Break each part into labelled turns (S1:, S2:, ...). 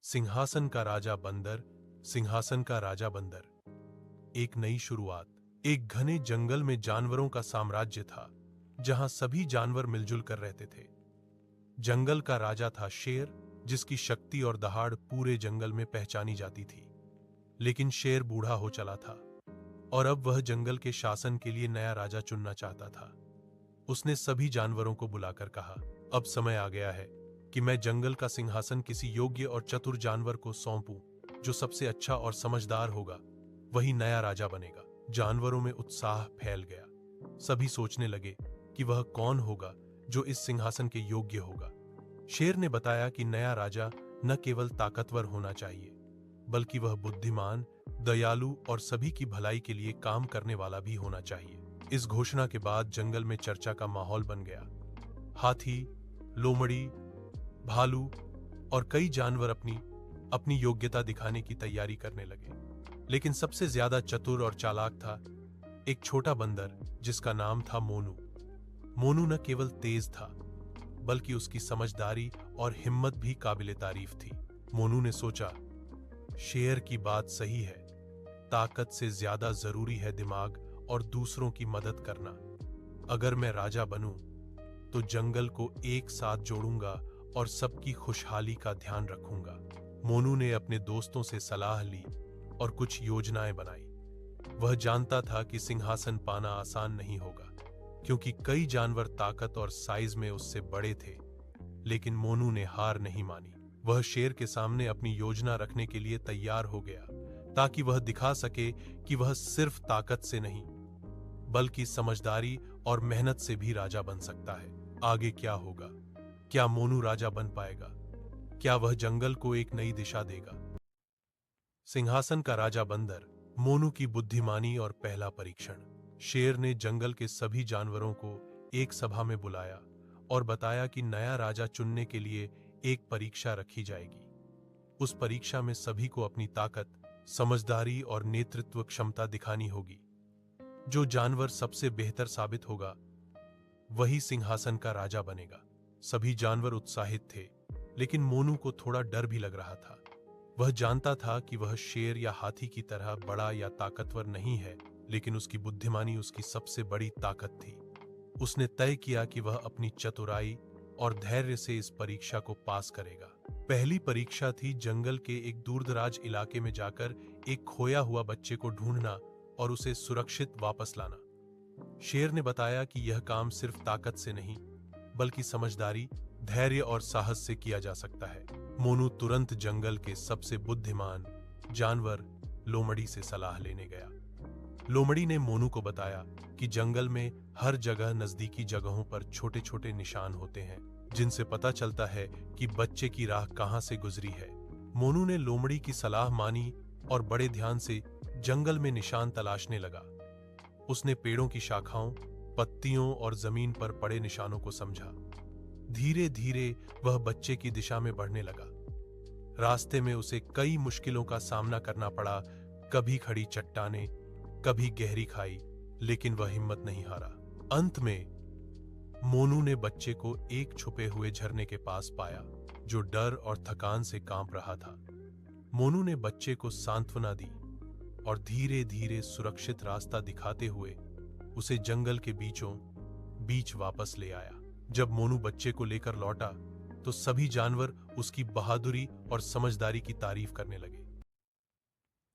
S1: सिंहासन का राजा बंदर, सिंहासन का राजा बंदर। एक नई शुरुआत। एक घने जंगल में जानवरों का साम्राज्य था, जहां सभी जानवर मिलजुल कर रहते थे। जंगल का राजा था शेर, जिसकी शक्ति और दहाड़ पूरे जंगल में पहचानी जाती थी। लेकिन शेर बूढ़ा हो चला था और अब वह जंगल के शासन के लिए नया राजा चुनना चाहता था। उसने सभी जानवरों को बुलाकर कहा, अब समय आ गया है कि मैं जंगल का सिंहासन किसी योग्य और चतुर जानवर को सौंपूं। जो सबसे अच्छा और समझदार होगा वही नया राजा बनेगा। जानवरों में उत्साह फैल गया। सभी सोचने लगे कि वह कौन होगा जो इस सिंहासन के योग्य होगा। शेर ने बताया कि नया राजा न केवल ताकतवर होना चाहिए, बल्कि वह बुद्धिमान, दयालु और सभी की भलाई के लिए काम करने वाला भी होना चाहिए। इस घोषणा के बाद जंगल में चर्चा का माहौल बन गया। हाथी, लोमड़ी, भालू और कई जानवर अपनी अपनी योग्यता दिखाने की तैयारी करने लगे। लेकिन सबसे ज्यादा चतुर और चालाक था एक छोटा बंदर, जिसका नाम था मोनू। मोनू न केवल तेज था, बल्कि उसकी समझदारी और हिम्मत भी काबिले तारीफ थी। मोनू ने सोचा, शेर की बात सही है, ताकत से ज्यादा जरूरी है दिमाग और दूसरों की मदद करना। अगर मैं राजा बनूं, तो जंगल को एक साथ जोड़ूंगा और सबकी खुशहाली का ध्यान रखूंगा। मोनू ने अपने दोस्तों से सलाह ली और कुछ योजनाएं बनाई। वह जानता था कि सिंहासन पाना आसान नहीं होगा, क्योंकि कई जानवर ताकत और साइज में उससे बड़े थे। लेकिन मोनू ने हार नहीं मानी। वह शेर के सामने अपनी योजना रखने के लिए तैयार हो गया, ताकि वह दिखा सके कि वह सिर्फ ताकत से नहीं, बल्कि समझदारी और मेहनत से भी राजा बन सकता है। आगे क्या होगा? क्या मोनू राजा बन पाएगा? क्या वह जंगल को एक नई दिशा देगा? सिंहासन का राजा बंदर, मोनू की बुद्धिमानी और पहला परीक्षण। शेर ने जंगल के सभी जानवरों को एक सभा में बुलाया और बताया कि नया राजा चुनने के लिए एक परीक्षा रखी जाएगी। उस परीक्षा में सभी को अपनी ताकत, समझदारी और नेतृत्व क्षमता दिखानी होगी। जो जानवर सबसे बेहतर साबित होगा, वही सिंहासन का राजा बनेगा। सभी जानवर उत्साहित थे, लेकिन मोनू को थोड़ा डर भी लग रहा था। वह जानता था कि वह शेर या हाथी की तरह बड़ा या ताकतवर नहीं है, लेकिन उसकी बुद्धिमानी उसकी सबसे बड़ी ताकत थी। उसने तय किया कि वह अपनी चतुराई और धैर्य से इस परीक्षा को पास करेगा। पहली परीक्षा थी जंगल के एक दूरदराज इलाके में जाकर एक खोया हुआ बच्चे को ढूंढना और उसे सुरक्षित वापस लाना। शेर ने बताया कि यह काम सिर्फ ताकत से नहीं, बल्कि समझदारी, धैर्य और साहस से किया जा सकता है। मोनू तुरंत जंगल के सबसे बुद्धिमान जानवर लोमड़ी से सलाह लेने गया। लोमड़ी ने मोनू को बताया कि जंगल में हर जगह नजदीकी जगहों पर छोटे छोटे निशान होते हैं, जिनसे पता चलता है कि बच्चे की राह कहां से गुजरी है। मोनू ने लोमड़ी की सलाह मानी और बड़े ध्यान से जंगल में निशान तलाशने लगा। उसने पेड़ों की शाखाओं, पत्तियों और जमीन पर पड़े निशानों को समझा। धीरे धीरे वह बच्चे की दिशा में बढ़ने लगा। रास्ते में उसे कई मुश्किलों का सामना करना पड़ा, कभी खड़ी चट्टानें, कभी गहरी खाई, लेकिन वह हिम्मत नहीं हारा। अंत में मोनू ने बच्चे को एक छुपे हुए झरने के पास पाया, जो डर और थकान से कांप रहा था। मोनू ने बच्चे को सांत्वना दी और धीरे धीरे सुरक्षित रास्ता दिखाते हुए उसे जंगल के बीचों बीच वापस ले आया। जब मोनू बच्चे को लेकर लौटा, तो सभी जानवर उसकी बहादुरी और समझदारी की तारीफ करने लगे।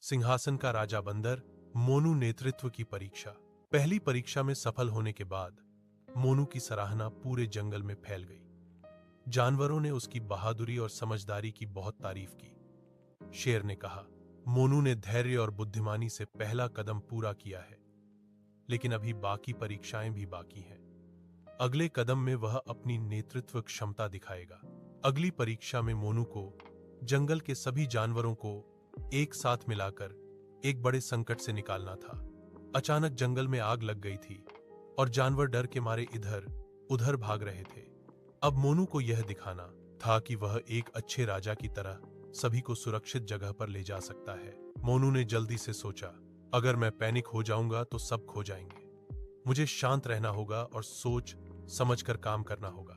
S1: सिंहासन का राजा बंदर, मोनू नेतृत्व की परीक्षा। पहली परीक्षा में सफल होने के बाद मोनू की सराहना पूरे जंगल में फैल गई। जानवरों ने उसकी बहादुरी और समझदारी की बहुत तारीफ की। शेर ने कहा, मोनू ने धैर्य और बुद्धिमानी से पहला कदम पूरा किया है, लेकिन अभी बाकी परीक्षाएं भी बाकी हैं। अगले कदम में वह अपनी नेतृत्व क्षमता दिखाएगा। अगली परीक्षा में मोनू को जंगल के सभी जानवरों को एक साथ मिलाकर एक बड़े संकट से निकालना था। अचानक जंगल में आग लग गई थी और जानवर डर के मारे इधर उधर भाग रहे थे। अब मोनू को यह दिखाना था कि वह एक अच्छे राजा की तरह सभी को सुरक्षित जगह पर ले जा सकता है। मोनू ने जल्दी से सोचा, अगर मैं पैनिक हो जाऊंगा तो सब खो जाएंगे। मुझे शांत रहना होगा और सोच समझकर काम करना होगा।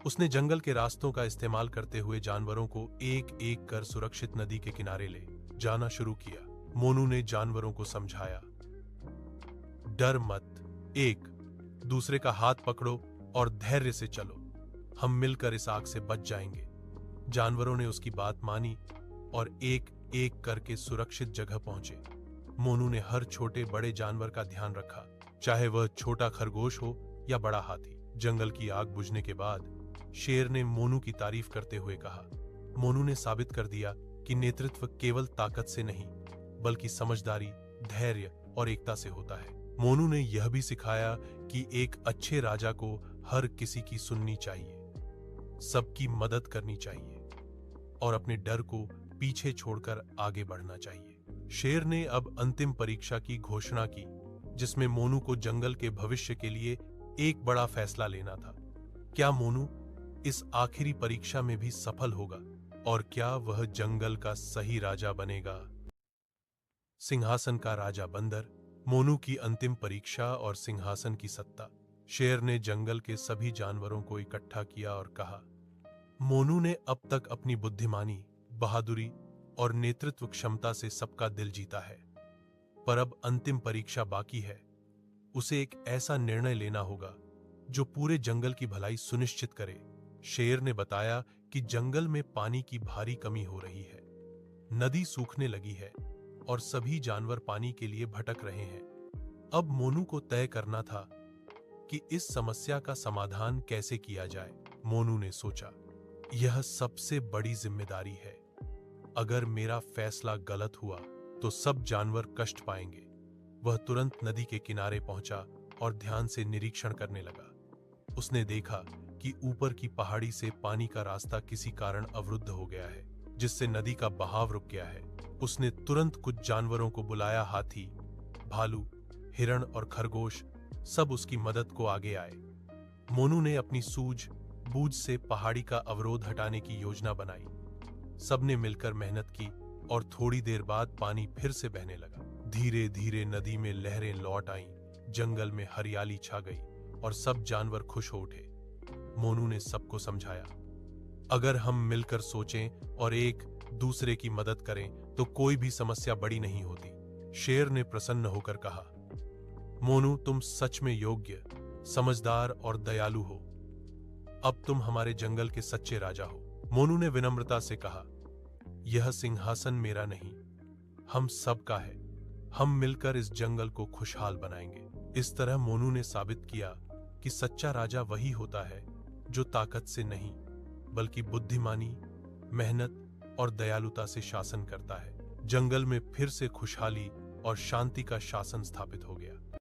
S1: उसने जंगल के रास्तों का इस्तेमाल करते हुए जानवरों को एक एक कर सुरक्षित नदी के किनारे ले जाना शुरू किया। मोनू ने जानवरों को समझाया, डर मत, एक दूसरे का हाथ पकड़ो और धैर्य से चलो, हम मिलकर इस आग से बच जाएंगे। जानवरों ने उसकी बात मानी और एक एक करके सुरक्षित जगह पहुंचे। मोनू ने हर छोटे बड़े जानवर का ध्यान रखा, चाहे वह छोटा खरगोश हो या बड़ा हाथी। जंगल की आग बुझने के बाद शेर ने मोनू की तारीफ करते हुए कहा, मोनू ने साबित कर दिया कि नेतृत्व केवल ताकत से नहीं बल्कि समझदारी, धैर्य और एकता से होता है। मोनू ने यह भी सिखाया कि एक अच्छे राजा को हर किसी की सुननी चाहिए, सबकी मदद करनी चाहिए और अपने डर को पीछे छोड़कर आगे बढ़ना चाहिए। शेर ने अब अंतिम परीक्षा की घोषणा की, जिसमें मोनू को जंगल के भविष्य के लिए एक बड़ा फैसला लेना था। क्या मोनू इस आखिरी परीक्षा में भी सफल होगा और क्या वह जंगल का सही राजा बनेगा? सिंहासन का राजा बंदर, मोनू की अंतिम परीक्षा और सिंहासन की सत्ता। शेर ने जंगल के सभी जानवरों को इकट्ठा किया और कहा, मोनू ने अब तक अपनी बुद्धिमानी, बहादुरी और नेतृत्व क्षमता से सबका दिल जीता है, पर अब अंतिम परीक्षा बाकी है। उसे एक ऐसा निर्णय लेना होगा जो पूरे जंगल की भलाई सुनिश्चित करे। शेर ने बताया कि जंगल में पानी की भारी कमी हो रही है, नदी सूखने लगी है और सभी जानवर पानी के लिए भटक रहे हैं। अब मोनू को तय करना था कि इस समस्या का समाधान कैसे किया जाए। मोनू ने सोचा, यह सबसे बड़ी जिम्मेदारी है। अगर मेरा फैसला गलत हुआ तो सब जानवर कष्ट पाएंगे। वह तुरंत नदी के किनारे पहुंचा और ध्यान से निरीक्षण करने लगा। उसने देखा कि ऊपर की पहाड़ी से पानी का रास्ता किसी कारण अवरुद्ध हो गया है, जिससे नदी का बहाव रुक गया है। उसने तुरंत कुछ जानवरों को बुलाया। हाथी, भालू, हिरण और खरगोश सब उसकी मदद को आगे आए। मोनू ने अपनी सूझबूझ से पहाड़ी का अवरोध हटाने की योजना बनाई। सबने मिलकर मेहनत की और थोड़ी देर बाद पानी फिर से बहने लगा। धीरे धीरे नदी में लहरें लौट आईं, जंगल में हरियाली छा गई और सब जानवर खुश हो उठे। मोनू ने सबको समझाया, अगर हम मिलकर सोचें और एक दूसरे की मदद करें तो कोई भी समस्या बड़ी नहीं होती। शेर ने प्रसन्न होकर कहा, मोनू, तुम सच में योग्य, समझदार और दयालु हो। अब तुम हमारे जंगल के सच्चे राजा हो। मोनू ने विनम्रता से कहा, यह सिंहासन मेरा नहीं, हम सबका है। हम मिलकर इस जंगल को खुशहाल बनाएंगे। इस तरह मोनू ने साबित किया कि सच्चा राजा वही होता है जो ताकत से नहीं बल्कि बुद्धिमानी, मेहनत और दयालुता से शासन करता है। जंगल में फिर से खुशहाली और शांति का शासन स्थापित हो गया।